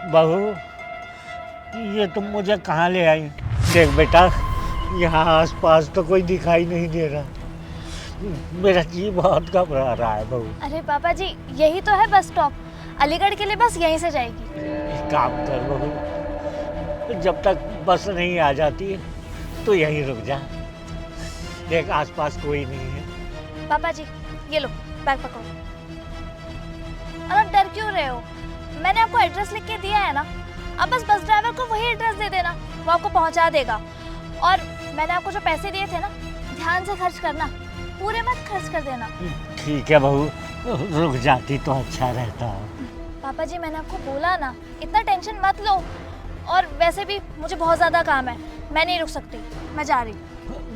बहू, ये तुम मुझे कहाँ ले आई? देख बेटा, यहाँ आसपास तो कोई दिखाई नहीं दे रहा। मेरा जी बहुत घबरा रहा है बहू। अरे पापा जी, यही तो है बस स्टॉप। अलीगढ़ के लिए बस यहीं से जाएगी। एक काम कर बहू, जब तक बस नहीं आ जाती है तो यहीं रुक जा। देख आसपास कोई नहीं है। पापा जी, ये लो बैग पकड़ो। और आप डर क्यों रहे हो? मैंने आपको एड्रेस लिख के दिया है ना। अब बस ड्राइवर को वही एड्रेस दे देना, वो आपको पहुंचा देगा। और मैंने आपको जो पैसे दिए थे ना, ध्यान से खर्च करना, पूरे मत खर्च कर देना। ठीक है बहू, रुक जाती तो अच्छा रहता। पापा जी, मैंने आपको बोला ना, इतना टेंशन मत लो। और वैसे भी मुझे बहुत ज़्यादा काम है, मैं नहीं रुक सकती, मैं जा रही हूँ।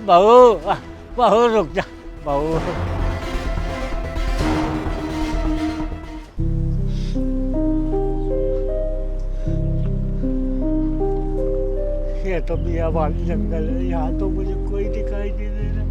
बहू, बहू रुक जा बहू। ये तो बियाबान जंगल है, यहाँ तो मुझे कोई दिखाई नहीं दे रहा।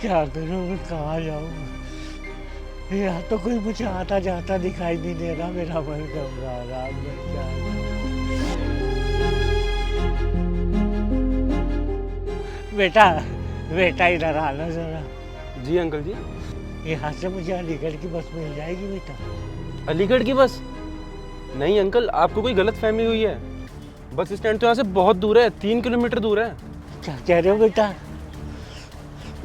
क्या करूं, मैं कहाँ जाऊं? यहाँ तो कोई मुझे आता जाता दिखाई नहीं दे रहा। मेरा मन घबरा रहा, मैं क्या करूं? बेटा, बेटा इधर आना जरा। जी अंकल जी। यहाँ से मुझे अलीगढ़ की बस मिल जाएगी बेटा? अलीगढ़ की बस? नहीं अंकल, आपको कोई गलत फहमी हुई है। बस स्टैंड तो यहाँ से बहुत दूर है, 3 किलोमीटर दूर है। क्या कह रहे हो बेटा?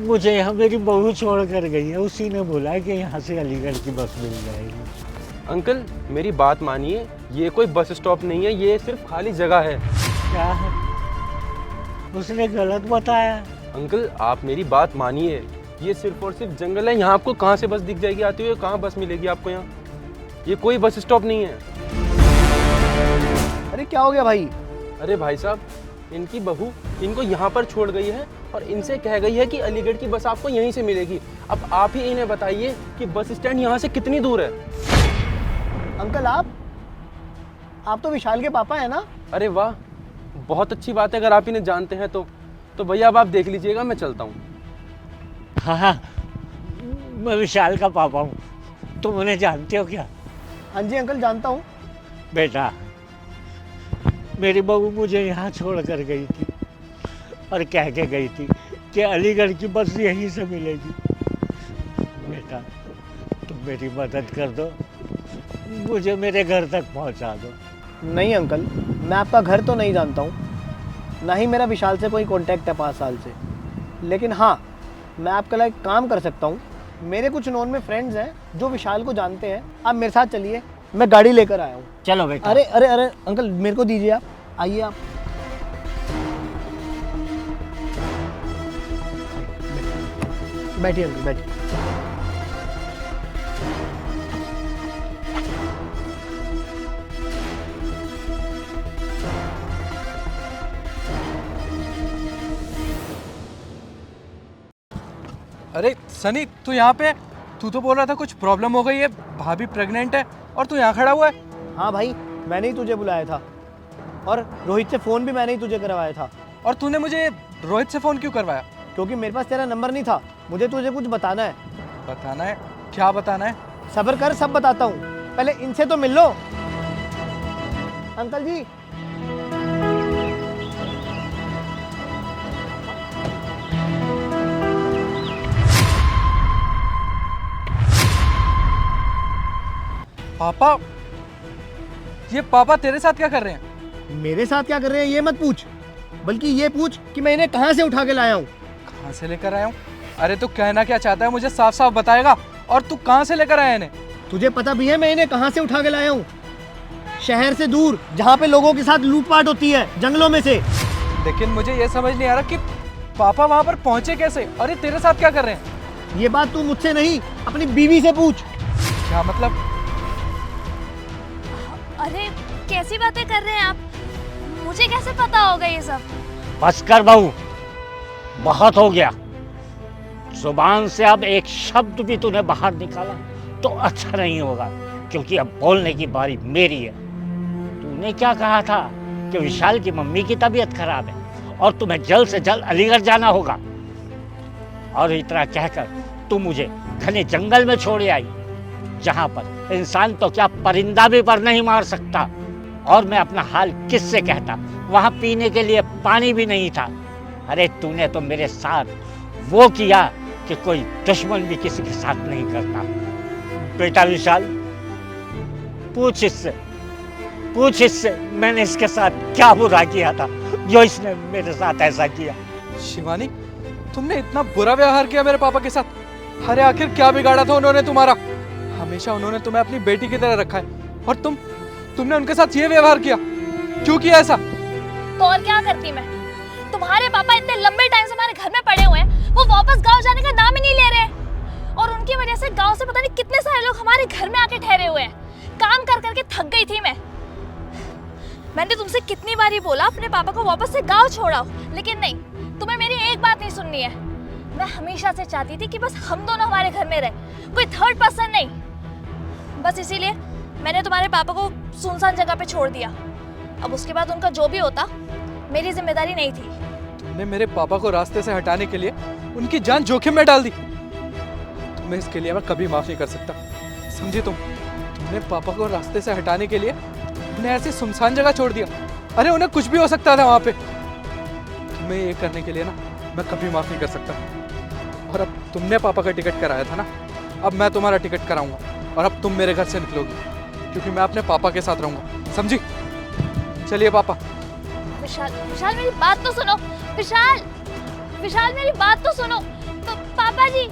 मुझे यहाँ मेरी बहू छोड़ कर गई है, उसी ने बोला है कि यहाँ से अलीगढ़ की बस मिल जाएगी। अंकल मेरी बात मानिए, ये कोई बस स्टॉप नहीं है, ये सिर्फ खाली जगह है। क्या है? उसने गलत बताया। अंकल आप मेरी बात मानिए, ये सिर्फ और सिर्फ जंगल है। यहाँ आपको कहाँ से बस दिख जाएगी आती हुई? कहाँ बस मिलेगी आपको यहाँ? ये कोई बस स्टॉप नहीं है। अरे क्या हो गया भाई? अरे भाई साहब, इनकी बहू इनको यहाँ पर छोड़ गई है और इनसे कह गई है कि अलीगढ़ की बस आपको यहीं से मिलेगी। अब आप ही इन्हें बताइए कि बस स्टैंड यहाँ से कितनी दूर है। अंकल आप तो विशाल के पापा हैं ना? अरे वाह, बहुत अच्छी बात है। अगर आप इन्हें जानते हैं तो भैया अब आप देख लीजिएगा, मैं चलता हूँ। हाँ, मैं विशाल का पापा हूँ। तुम उन्हें जानते हो क्या? हाँ जी अंकल, जानता हूँ। बेटा, मेरी बहू मुझे यहाँ छोड़ कर गई थी और कह के गई थी कि अलीगढ़ की बस यहीं से मिलेगी। बेटा, तुम मेरी मदद कर दो, मुझे मेरे घर तक पहुँचा दो। नहीं अंकल, मैं आपका घर तो नहीं जानता हूँ, ना ही मेरा विशाल से कोई कांटेक्ट है 5 साल से। लेकिन हाँ, मैं आपके लिए एक काम कर सकता हूँ। मेरे कुछ नॉन में फ्रेंड्स हैं जो विशाल को जानते हैं। आप मेरे साथ चलिए, मैं गाड़ी लेकर आया हूँ। चलो बेटा। अरे अरे अरे अंकल, मेरे को दीजिए, आप आइए। आप बैठिए अंकल, बैठिए। अरे सनी, तू यहाँ पे? तू तो बोल रहा था कुछ प्रॉब्लम हो गई है, भाभी प्रेग्नेंट है और तू यहाँ खड़ा हुआ है। हाँ भाई, मैंने ही तुझे बुलाया था और रोहित से फ़ोन भी मैंने ही तुझे करवाया था। और तूने मुझे रोहित से फ़ोन क्यों करवाया? क्योंकि मेरे पास तेरा नंबर नहीं था, मुझे तुझे कुछ बताना है। बताना है? क्या बताना है? सब्र कर, सब बताता हूँ, पहले इनसे तो मिल लो। अंकल जी, पापा, ये पापा तेरे साथ क्या कर रहे हैं? मेरे साथ क्या कर रहे हैं ये मत पूछ, बल्कि ये पूछ कि मैं इन्हें कहाँ से उठा के लाया हूँ। कहाँ से लेकर आया हूँ? अरे तू कहना क्या चाहता है, मुझे साफ साफ बताएगा। और तू कहाँ से लेकर आया इन्हें? तुझे पता भी है मैं इन्हें कहाँ से उठा के लाया हूँ? शहर से दूर, जहाँ पे लोगों के साथ लूटपाट होती है, जंगलों में से। लेकिन मुझे ये समझ नहीं आ रहा कि पापा वहाँ पर पहुँचे कैसे? अरे तेरे साथ क्या कर रहे हैं? ये बात तू मुझसे नहीं, अपनी बीवी से पूछ। क्या मतलब? अरे कैसी बातें कर रहे हैं आप? मुझे कैसे पता होगा ये सब? बस कर बहू, बहुत हो गया। जुबान से अब एक शब्द भी तूने बाहर निकाला तो अच्छा नहीं होगा, क्योंकि अब बोलने की बारी मेरी है। तूने क्या कहा था कि विशाल की मम्मी की तबीयत खराब है और तुम्हें जल्द से जल्द अलीगढ़ जाना होगा, और इतना कहकर तू मुझे घने जंगल में छोड़ आई, जहां पर इंसान तो क्या परिंदा भी पर नहीं मार सकता। और मैं अपना हाल किससे कहता, वहां पीने के लिए पानी भी नहीं था। अरे तूने तो मेरे साथ वो किया कि कोई दुश्मन भी किसी के साथ नहीं करता। बेटा विशाल, पूछ इससे मैंने इसके साथ क्या बुरा किया था जो इसने मेरे साथ ऐसा किया। शिवानी, तुमने इतना बुरा व्यवहार किया मेरे पापा के साथ। अरे आखिर क्या बिगाड़ा था उन्होंने तुम्हारा? हमेशा उन्होंने तुम्हें अपनी बेटी की तरह रखा है और तुमने उनके साथ ये व्यवहार किया। क्यों किया ऐसा? तो और क्या करती मैं? तुम्हारे पापा इतने लंबे टाइम से हमारे घर में पड़े हुए हैं, वो वापस गांव जाने का नाम ही नहीं ले रहे, और उनकी वजह से गांव से पता नहीं कितने सारे लोग हमारे घर में आके ठहरे हुए हैं। काम कर करके थक गई थी मैंने तुमसे कितनी बार ही बोला अपने पापा को वापस से गांव छोड़ाओ, लेकिन नहीं, तुम्हें मेरी एक बात नहीं सुननी है। मैं हमेशा से चाहती थी कि बस हम दोनों हमारे घर में रहे, कोई थर्ड पर्सन नहीं। बस इसीलिए मैंने तुम्हारे पापा को सुनसान जगह पे छोड़ दिया। अब उसके बाद उनका जो भी होता मेरी जिम्मेदारी नहीं थी। तुमने मेरे पापा को रास्ते से हटाने के लिए उनकी जान जोखिम में डाल दी। तुम्हें इसके लिए मैं कभी माफ नहीं कर सकता, समझी तुमने पापा को रास्ते से हटाने के लिए उन्हें ऐसी सुनसान जगह छोड़ दिया। अरे उन्हें कुछ भी हो सकता था वहां पे। तुम्हें ये करने के लिए ना मैं कभी माफ नहीं कर सकता। और अब तुमने पापा का टिकट कराया था ना, अब मैं तुम्हारा टिकट कराऊंगा और अब तुम मेरे घर से निकलोगी, क्योंकि मैं अपने पापा के साथ रहूंगा, समझी? चलिए पापा। विशाल मेरी बात तो सुनो। विशाल मेरी बात तो सुनो। पापा जी